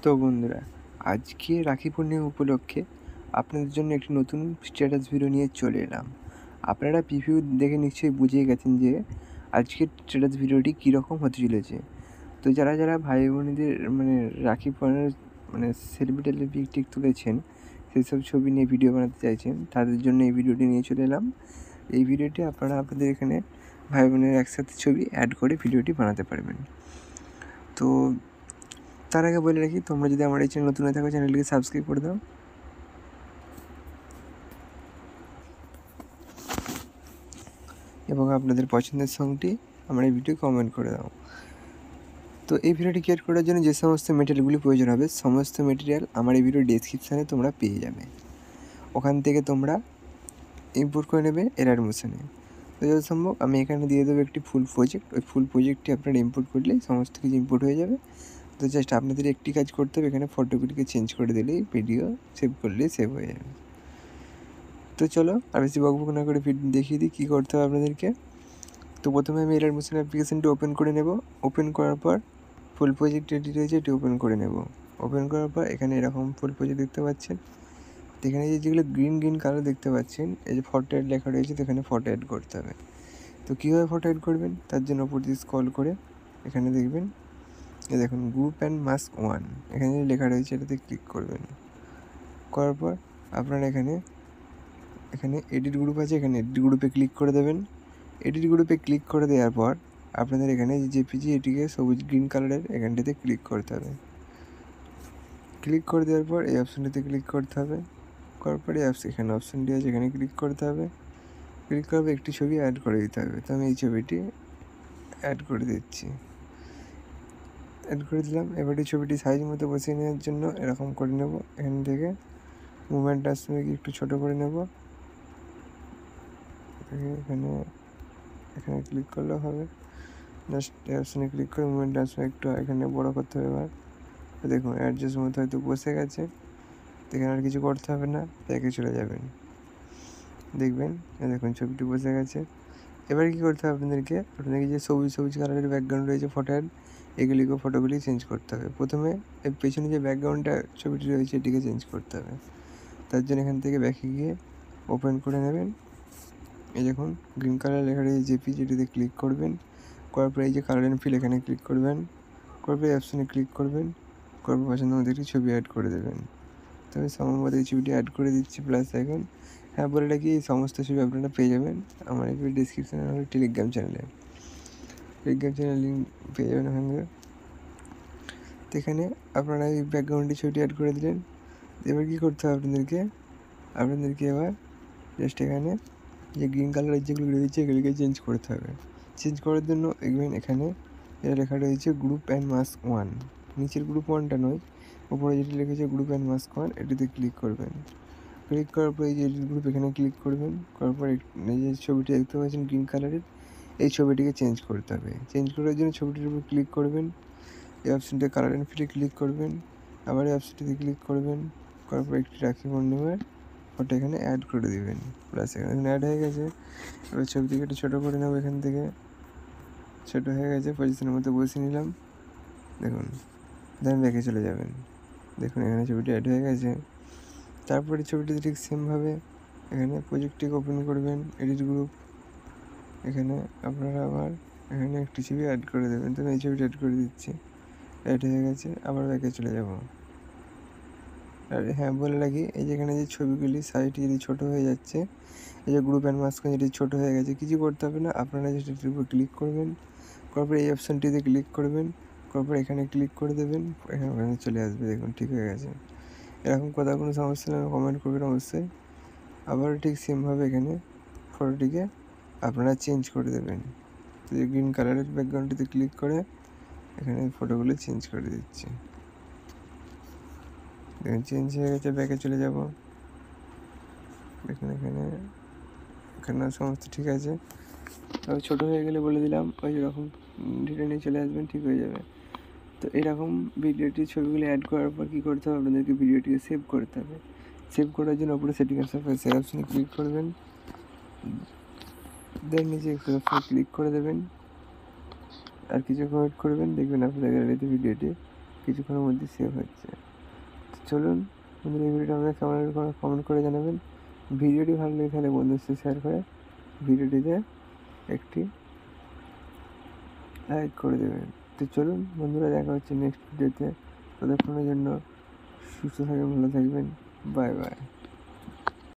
তো বন্ধুরা, আজকে রাখি পূর্ণিমা উপলক্ষে আপনাদের জন্য একটি নতুন স্ট্যাটাস ভিডিও নিয়ে চলে এলাম। আপনারা প্রিভিউ দেখে নিশ্চয়ই বুঝেই গেছেন যে আজকের স্ট্যাটাস ভিডিওটি কীরকম হতে চলেছে। তো যারা যারা ভাই বোনেদের রাখি পরানোর সেলিব্রিটি পিক তুলেছেন, সেসব ছবি নিয়ে ভিডিও বানাতে চাইছেন, তাদের জন্য এই ভিডিওটি নিয়ে চলে এলাম। এই ভিডিওটি আপনারা আপনাদের এখানে ভাই বোনের একসাথে ছবি অ্যাড করে ভিডিওটি বানাতে পারবেন। তো তার আগে বলে রাখি, তোমরা যদি আমার এই চ্যানেল নতুন হয়ে থাকো, চ্যানেলটিকে সাবস্ক্রাইব করে দাও এবং আপনাদের পছন্দের সংটি আমার এই ভিডিও কমেন্ট করে দাও। তো এই ভিডিওটি ক্রিয়েট করার জন্য যে সমস্ত মেটেরিয়ালগুলি প্রয়োজন হবে, সমস্ত মেটেরিয়াল আমার এই ভিডিও ডেসক্রিপশানে তোমরা পেয়ে যাবে। ওখান থেকে তোমরা ইম্পোর্ট করে নেবে এরর মোশনে। তো যত সম্ভব আমি এখানে দিয়ে দেবো একটি ফুল প্রজেক্ট। ওই ফুল প্রজেক্টটি আপনারা ইম্পোর্ট করলেই সমস্ত কিছু ইম্পোর্ট হয়ে যাবে। তো জাস্ট আপনাদের একটি কাজ করতে হবে, এখানে ফটোগুলিকে চেঞ্জ করে দিলেই ভিডিও সেভ করলেই সেভ হয়ে যাবে। তো চলো আর বেশি বকবক না করে দেখিয়ে দিই কী করতে হবে আপনাদেরকে। তো প্রথমে আমি এরর মোশন অ্যাপ্লিকেশনটি ওপেন করে নেব। ওপেন করার পর ফুল প্রজেক্ট রেডি রয়েছে, এটি ওপেন করে নেব। ওপেন করার পর এখানে এরকম ফুল প্রজেক্ট দেখতে পাচ্ছেন। তো এখানে যেগুলো গ্রিন কালার দেখতে পাচ্ছেন, এই যে ফটো অ্যাড লেখা রয়েছে, তো এখানে ফটো অ্যাড করতে হবে। তো কীভাবে ফটো অ্যাড করবেন, তার জন্য উপর দিয়ে স্ক্রল করে এখানে দেখবেন, এই দেখুন গ্রুপ অ্যান্ড মাস্ক 1 এখানে লেখা রয়েছে, এটাতে ক্লিক করবেন। করার পর আপনারা এখানে এডিট গ্রুপ আছে, এখানে এডিট গ্রুপে ক্লিক করে দেবেন। এডিট গ্রুপে ক্লিক করে দেওয়ার পর আপনাদের এখানে জেপিজি এটিকে সবুজ গ্রিন কালারের এখানটাতে ক্লিক করতে হবে। ক্লিক করে দেওয়ার পর এই অপশানটিতে ক্লিক করতে হবে। করার পরে এখানে অপশানটি আছে, এখানে ক্লিক করতে হবে। ক্লিক করার পর একটি ছবি অ্যাড করে দিতে হবে। তো আমি এই ছবিটি অ্যাড করে দিচ্ছি, অ্যাড করে দিলাম। এবার এই ছবিটি সাইজ মতো বসিয়ে নেওয়ার জন্য এরকম করে নেব। এখান থেকে মুভমেন্ট আসবে একটু ছোটো করে নেব। এখানে ক্লিক করলেও হবে। জাস্ট এই অপশানে ক্লিক করে মুভমেন্ট আসবে একটু এখানে বড়ো করতে হবে। এবার দেখুন অ্যাডজাস্ট মতো হয়তো বসে গেছে। এখানে আর কিছু করতে হবে না, ব্যাকে চলে যাবেন। দেখবেন দেখুন ছবিটি বসে গেছে। এবার কী করতে হবে আপনাদেরকে যে সবুজ কালারের ব্যাকগ্রাউন্ড রয়েছে ফটোর, ফটোগুলি চেঞ্জ করতে হবে। প্রথমে এর পেছনে যে ব্যাকগ্রাউন্ডটা ছবিটি রয়েছে এটিকে চেঞ্জ করতে হবে। তার জন্য এখান থেকে ব্যাকে গিয়ে ওপেন করে নেবেন। এই দেখুন গ্রিন কালার লেখা রয়েছে জেপিজি, এটিতে ক্লিক করবেন। করার পরে এই যে কালার অ্যান্ড ফিল এখানে ক্লিক করবেন। করার পরে অপশানে ক্লিক করবেন। করার পর পছন্দের মধ্যে একটি ছবি অ্যাড করে দেবেন। তো আমি সম্ভবত এই ছবিটি অ্যাড করে দিচ্ছি প্লাস আইকন। হ্যাঁ, বলে রাখি এই সমস্ত ছবি আপনারা পেয়ে যাবেন আমার এই ডিসক্রিপশানে, আমার টেলিগ্রাম চ্যানেলে। টেলিগ্রাম চ্যানেল লিঙ্ক পেয়ে যাবেন ওখানে। তো এখানে আপনারা এই ব্যাকগ্রাউন্ডে ছবিটি অ্যাড করে দিলেন। এবার কী করতে হবে আপনাদেরকে এবার জাস্ট এখানে যে গ্রিন কালারের যেগুলো রয়েছে এগুলিকে চেঞ্জ করতে হবে। চেঞ্জ করার জন্য দেখবেন এখানে এটা লেখা রয়েছে গ্রুপ অ্যান্ড মাস্ক 1। নিচের গ্রুপ 1টা নয়, উপরে যেটি লিখেছে গ্রুপ অ্যান্ড মাস্ক 1, এটিতে ক্লিক করবেন। ক্লিক করার পর এই যে এডিট গ্রুপ এখানে ক্লিক করবেন। করার পর এই যে ছবিটি দেখতে পাচ্ছেন গ্রিন কালারের, এই ছবিটিকে চেঞ্জ করতে হবে। চেঞ্জ করার জন্য ছবিটির উপর ক্লিক করবেন। এই অপশানটি কালার অ্যান্ড ফিলে ক্লিক করবেন। আবার এই অপশানটিতে ক্লিক করবেন। করার পর একটি রাখি পূর্ণিমার ফটো এখানে অ্যাড করে দেবেন। প্লাস এখানে অ্যাড হয়ে গেছে। এবার ছবিটিকে একটু ছোটো করে নেবো, এখান থেকে ছোটো হয়ে গেছে, পজিশনের মতো বসিয়ে নিলাম। দেখুন দেন ব্যাকে চলে যাবেন। দেখুন এখানে ছবিটি অ্যাড হয়ে গেছে। তারপরে ছবিটি ঠিক সেমভাবে এখানে প্রজেক্টটিকে ওপেন করবেন, এডিট গ্রুপ, এখানে আপনারা আবার এখানে একটি ছবি অ্যাড করে দেবেন। তো আমি এই ছবিটি অ্যাড করে দিচ্ছি, অ্যাড হয়ে গেছে। আবার ব্যাকে চলে যাব। আর হ্যাঁ, বলে রাখি এই যেখানে যে ছবিগুলি সাইজটি যদি ছোটো হয়ে যাচ্ছে, এই যে গ্রুপ অ্যান্ড মাঝখানে যেটি ছোটো হয়ে গেছে, কিছু করতে হবে না। আপনারা জাস্ট এটির উপর ক্লিক করবেন। করার পরে এই অপশানটিতে ক্লিক করবেন। করার পর এখানে ক্লিক করে দেবেন, এখানে চলে আসবে। দেখুন ঠিক হয়ে গেছে। এরকম কোথাও কোনো সমস্যা নেই, কমেন্ট করবেন অবশ্যই। আবার ঠিক সেমভাবে এখানে ফটোটিকে আপনারা চেঞ্জ করে দেবেন। তো এই গ্রিন কালারের ব্যাকগ্রাউন্ডটিতে ক্লিক করে এখানে ফটোগুলো চেঞ্জ করে দিচ্ছি। দেখুন চেঞ্জ হয়ে গেছে, ব্যাকে চলে যাব। দেখুন এখানে সমস্ত ঠিক আছে। তবে ছোটো হয়ে গেলে বলে দিলাম ওই রকম ডিটেল নিয়ে চলে আসবেন, ঠিক হয়ে যাবে। তো এরকম ভিডিওটির ছবিগুলো অ্যাড করার পর কী করতে হবে, আপনাদেরকে ভিডিওটিকে সেভ করতে হবে। সেভ করার জন্য উপরে সেটিং অপশানে ক্লিক করবেন। দেন নিচে ক্লিক করে দেবেন। আর কিছু ওয়েট করবেন, দেখবেন আপনাদের গ্যালারিতে ভিডিওটি কিছুক্ষণের মধ্যে সেভ হচ্ছে। তো চলুন বন্ধুরা, এই ভিডিওটা আমাদের কেমন লাগলো কমেন্ট করে জানাবেন। ভিডিওটি ভালো লাগে তাহলে বন্ধুদের সাথে শেয়ার করে ভিডিওটিতে একটি লাইক করে দেবেন। তো চলুন বন্ধুরা, দেখা হচ্ছে নেক্সট ভিডিওতে। ততক্ষণের জন্য সুস্থ থাকবেন, ভালো থাকবেন, বাই বাই।